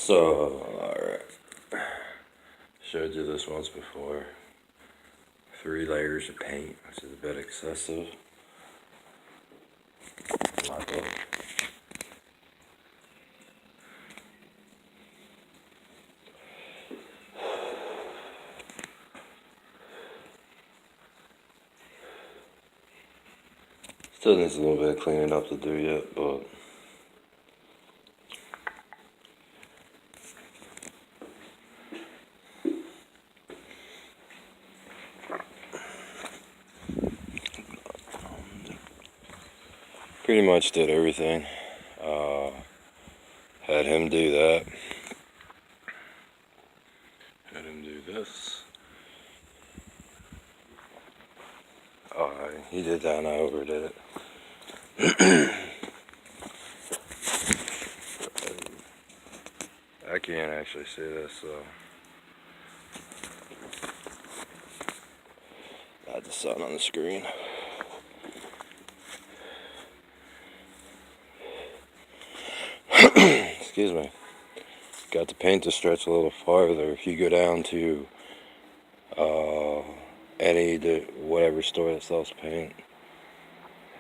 So, alright, showed you this once before. 3 layers of paint, which is a bit excessive. In my book. Still needs a little bit of cleaning up to do yet, but pretty much did everything. Had him do that. Had him do this. He did that and I overdid it. I can't actually see this, so got the sun on the screen. Excuse me. Got the paint to stretch a little farther. If you go down to whatever store that sells paint,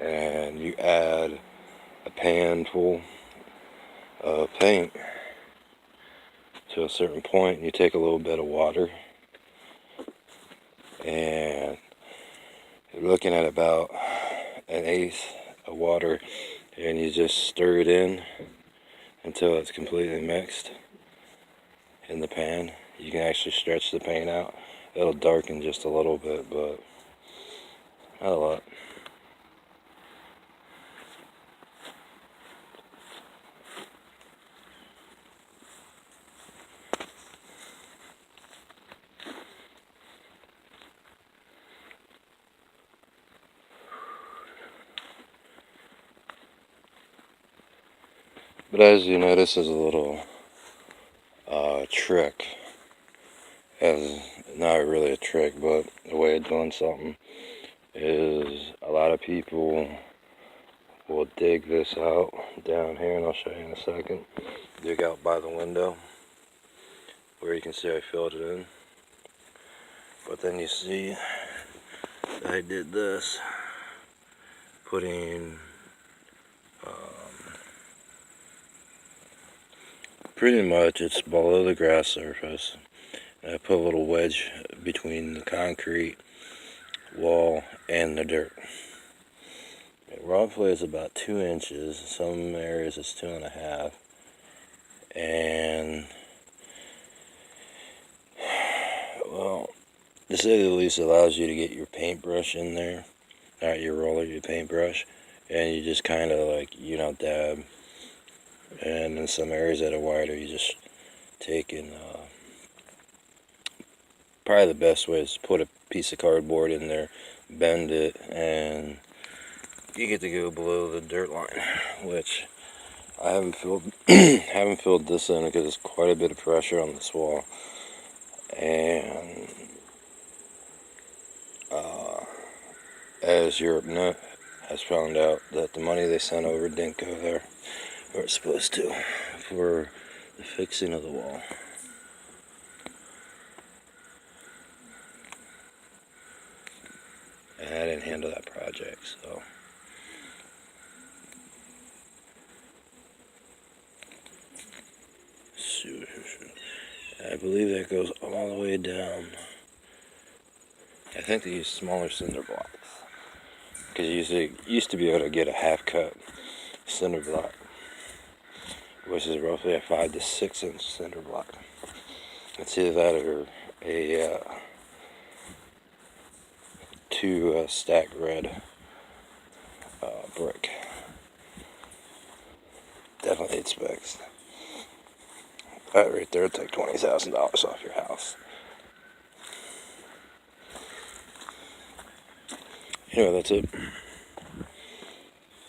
and you add a pan full of paint to a certain point, and you take a little bit of water, and you're looking at about 1/8 of water, and you just stir it in until it's completely mixed in the pan. You can actually stretch the paint out. It'll darken just a little bit, but not a lot. But as you notice, is a little trick. As not really a trick, but a way of doing something is a lot of people will dig this out down here, and I'll show you in a second. Dig out by the window where you can see I filled it in. But then you see I did this, putting pretty much it's below the grass surface. And I put a little wedge between the concrete wall and the dirt. Roughly it's about 2 inches. Some areas it's 2.5. And well, to say the least, allows you to get your paintbrush in there, not your roller, your paintbrush, and you just kind of like, dab. And in some areas that are wider, you just take and probably the best way is to put a piece of cardboard in there, bend it, and you get to go below the dirt line, which I haven't filled haven't filled this in because there's quite a bit of pressure on this wall. And as Europe has found out that the money they sent over didn't go there where it's supposed to for the fixing of the wall. And I didn't handle that project, so I believe that goes all the way down. I think they use smaller cinder blocks, because you used to be able to get a half-cut cinder block, which is roughly a 5 to 6 inch cinder block. It's either that or a 2 stack red brick. Definitely need specs. That right there would take $20,000 off your house. Anyway, that's it.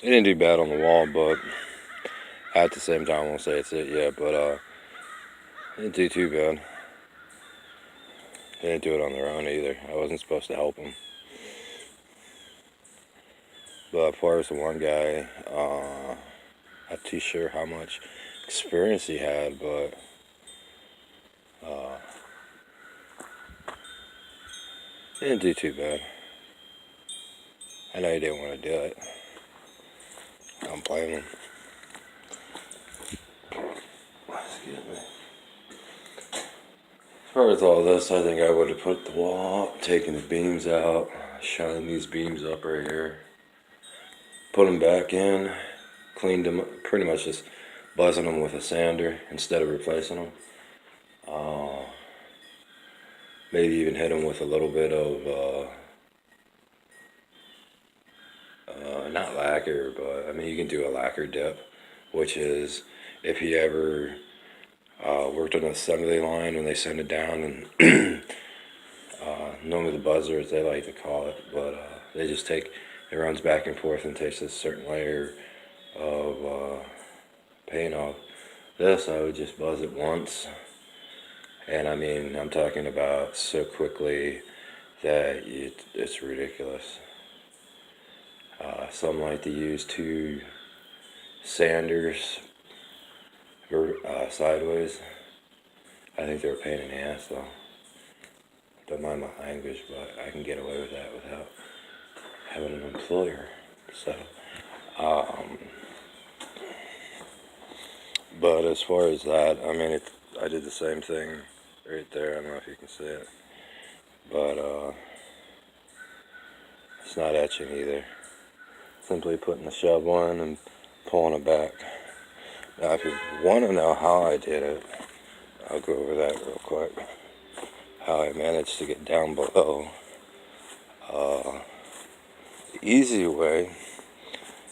It didn't do bad on the wall, but at the same time, I won't say it's it yet, but it didn't do too bad. They didn't do it on their own either. I wasn't supposed to help them. But as far as the one guy, not too sure how much experience he had, but Didn't do too bad. I know you didn't want to do it. I don't blame him. Excuse me. As far as all this, I think I would have put the wall up, taken the beams out, shined these beams up right here, put them back in, cleaned them, pretty much just buzzing them with a sander instead of replacing them. Maybe even hit them with a little bit of, not lacquer, but I mean you can do a lacquer dip, which is if you ever worked on an assembly line and they send it down and normally the buzzers they like to call it, but they just take, it runs back and forth and takes a certain layer of paint off. This I would just buzz it once, and I mean I'm talking about so quickly that it's ridiculous. Some like to use two sanders sideways. I think they're a pain in the ass though. Don't mind my language, but I can get away with that without having an employer. So, but as far as that, I mean, I did the same thing right there. I don't know if you can see it, but it's not etching either. Simply putting the shovel in and pulling it back. Now, if you want to know how I did it, I'll go over that real quick. How I managed to get down below. The easy way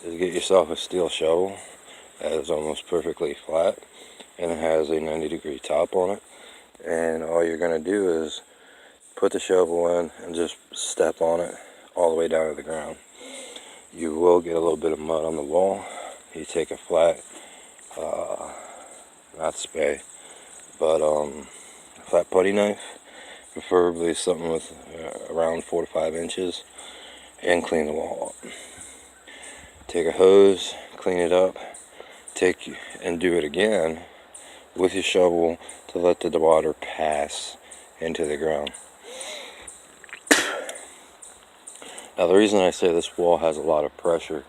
is get yourself a steel shovel that is almost perfectly flat and it has a 90-degree top on it. And all you're going to do is put the shovel in and just step on it all the way down to the ground. You will get a little bit of mud on the wall. You take a flat, not spade, but flat putty knife, preferably something with around 4 to 5 inches, and clean the wall up. Take a hose, clean it up, and do it again with your shovel to let the water pass into the ground. Now the reason I say this wall has a lot of pressure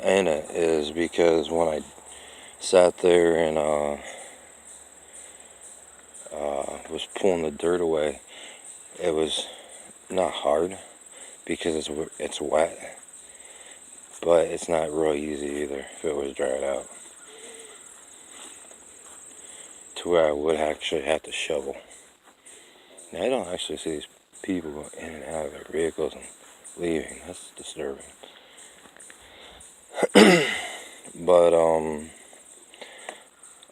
in it is because when I sat there and was pulling the dirt away, it was not hard because it's wet, but it's not real easy either if it was dried out, to where I would actually have to shovel. Now I don't actually see these people going in and out of their vehicles and leaving. That's disturbing. But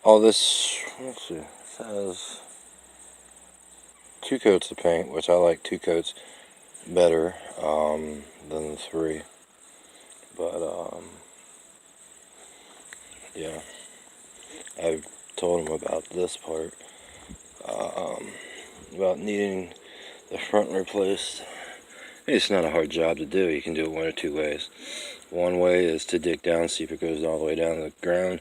all this, let's see, has 2 coats of paint, which I like 2 coats better than the 3. But yeah, I've told him about this part, about needing the front replaced. It's not a hard job to do. You can do it one or 2 ways. One way is to dig down, see if it goes all the way down to the ground.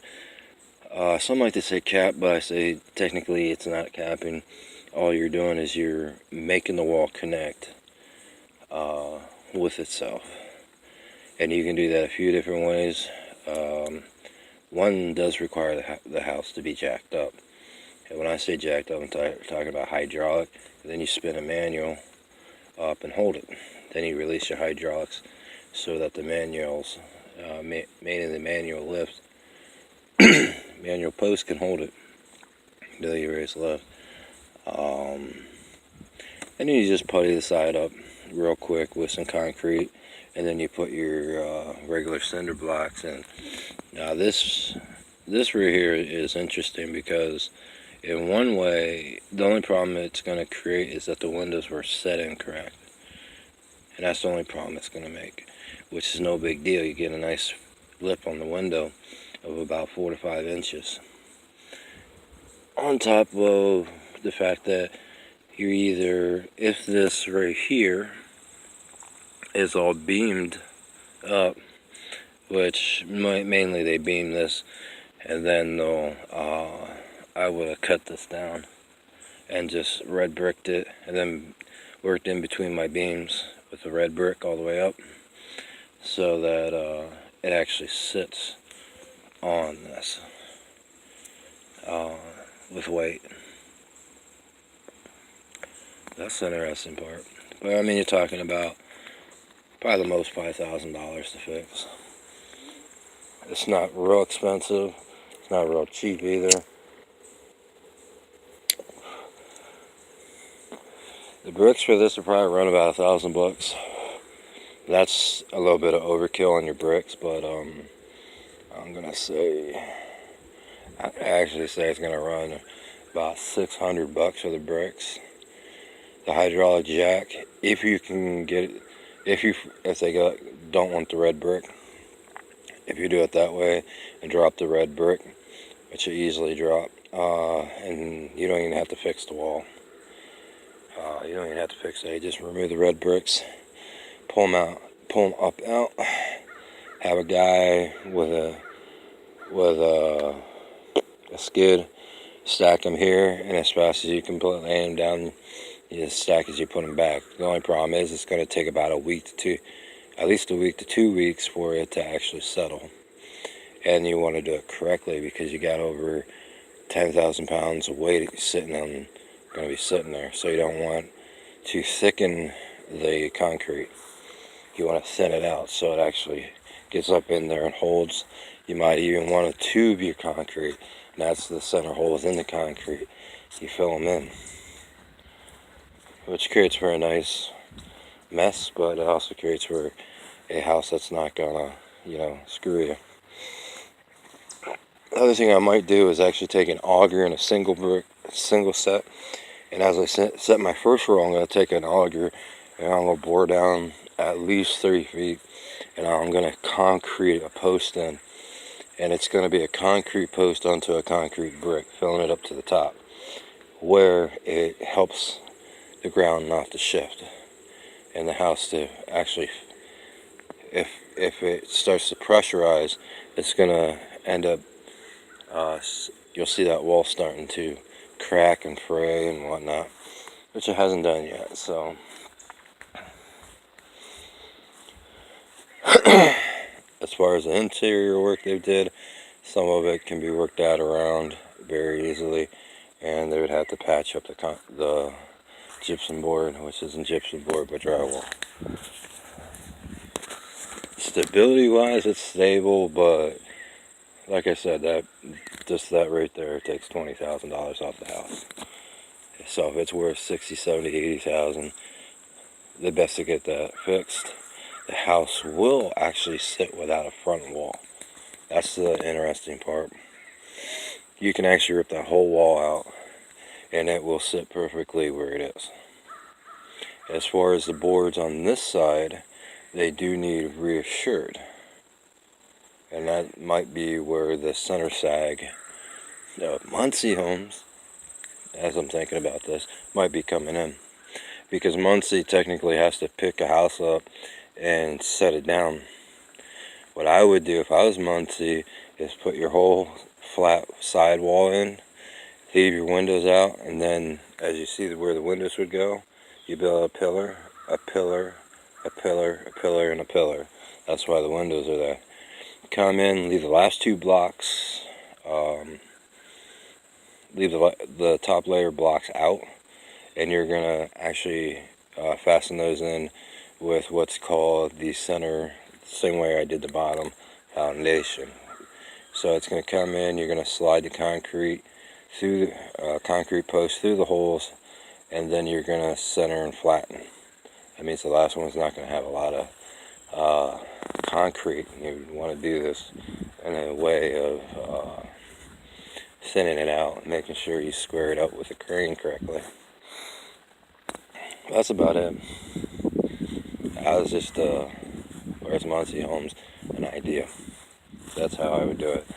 Some like to say cap, but I say technically it's not capping. All you're doing is you're making the wall connect with itself. And you can do that a few different ways. One does require the house to be jacked up. And when I say jacked up, I'm talking about hydraulic. Then you spin a manual up and hold it. Then you release your hydraulics so that the manuals, mainly the manual lift, manual post can hold it until you raise lift. And then you just putty the side up real quick with some concrete, and then you put your regular cinder blocks in. Now this right here is interesting because in one way, the only problem it's going to create is that the windows were set incorrect. And that's the only problem it's going to make, which is no big deal. You get a nice lip on the window of about 4 to 5 inches. On top of the fact that you're either, if this right here is all beamed up, which mainly they beam this, and then they'll, I would have cut this down and just red bricked it, and then worked in between my beams with the red brick all the way up, so that it actually sits on this with weight. That's the interesting part. But I mean, you're talking about probably the most $5,000 to fix. It's not real expensive. It's not real cheap either. The bricks for this will probably run about $1,000. That's a little bit of overkill on your bricks, but I'm gonna say, I actually say it's gonna run about $600 for the bricks. The hydraulic jack, if you can get it, if they don't want the red brick, if you do it that way and drop the red brick, which you easily drop, and you don't even have to fix the wall. You don't even have to fix it. You just remove the red bricks, pull them out, pull them up out. Have a guy with a skid stack them here, and as fast as you can lay them down, you just stack as you put them back. The only problem is it's going to take about at least a week to 2 weeks for it to actually settle. And you want to do it correctly because you got over 10,000 pounds of weight going to be sitting there. So you don't want to thicken the concrete. You want to thin it out so it actually gets up in there and holds. You might even want to tube your concrete, and that's the center holes in the concrete. You fill them in, which creates for a nice mess, but it also creates for a house that's not gonna, screw you. The other thing I might do is actually take an auger and a single set, and as I set my first row, I'm going to take an auger and I'm going to bore down at least 3 feet, and I'm going to concrete a post in, and it's going to be a concrete post onto a concrete brick, filling it up to the top, where it helps the ground not to shift, and the house to actually, if it starts to pressurize, it's going to end up, you'll see that wall starting to crack and fray and whatnot, which it hasn't done yet. So as far as the interior work they did, some of it can be worked out around very easily, and they would have to patch up the gypsum board, which isn't gypsum board but drywall. Stability wise, it's stable, but like I said, that right there takes $20,000 off the house. So if it's worth 60, 70, 80,000, the best to get that fixed. The house will actually sit without a front wall. That's the interesting part. You can actually rip that whole wall out, and it will sit perfectly where it is. As far as the boards on this side, they do need reassured, and that might be where the center sag Muncie Homes, as I'm thinking about this, might be coming in, because Muncie technically has to pick a house up and set it down. What I would do if I was Muncie is put your whole flat side wall in, leave your windows out, and then as you see where the windows would go, you build a pillar, a pillar, a pillar, a pillar, and a pillar. That's why the windows are there. Come in, leave the last 2 blocks, leave the top layer blocks out, and you're going to actually fasten those in with what's called the center, same way I did the bottom, foundation. So it's going to come in, you're going to slide the concrete through the concrete post through the holes, and then you're going to center and flatten. That means the last one's not going to have a lot of concrete. You want to do this in a way of thinning it out, making sure you square it up with the crane correctly. That's about it. I was just, where's Muncie Homes, an idea. That's how I would do it.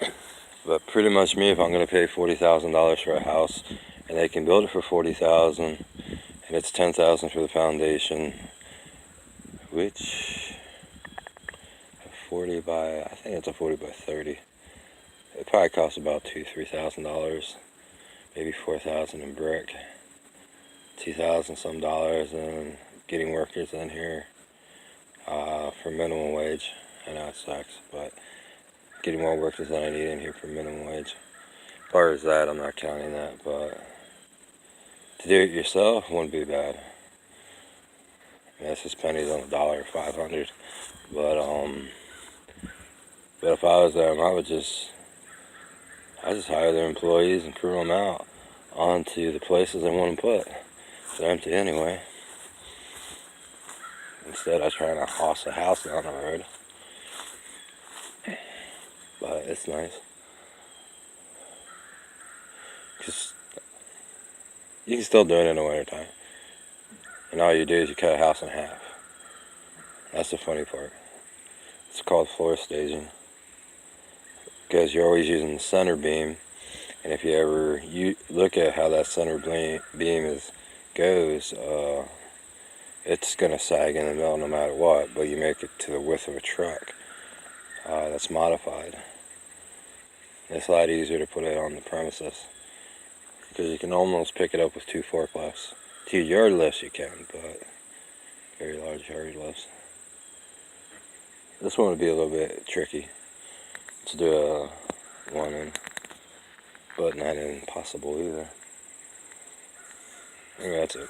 But pretty much me, if I'm going to pay $40,000 for a house, and they can build it for $40,000, and it's $10,000 for the foundation, which I think it's a 40 by 30. It probably costs about $2,000 to $3,000, maybe $4,000 in brick. $2,000 some and getting workers in here for minimum wage. I know it sucks, but getting more workers than I need in here for minimum wage. As far as that, I'm not counting that, but to do it yourself wouldn't be bad. I mean, that's just pennies on the dollar, 500. But if I was them, I just hire their employees and crew them out onto the places they want to put. They're empty anyway. Instead, I try to hoss a house down the road. But it's nice. Because you can still do it in the wintertime. And all you do is you cut a house in half. That's the funny part. It's called floor staging. Because you're always using the center beam. And if you ever look at how that center beam goes, it's going to sag in the middle no matter what. But you make it to the width of a truck. That's modified. It's a lot easier to put it on the premises. Because you can almost pick it up with 2 forklifts. 2 yard lifts you can, but very large yard lifts. This one would be a little bit tricky to do a one in, but not impossible either. Anyway, that's it.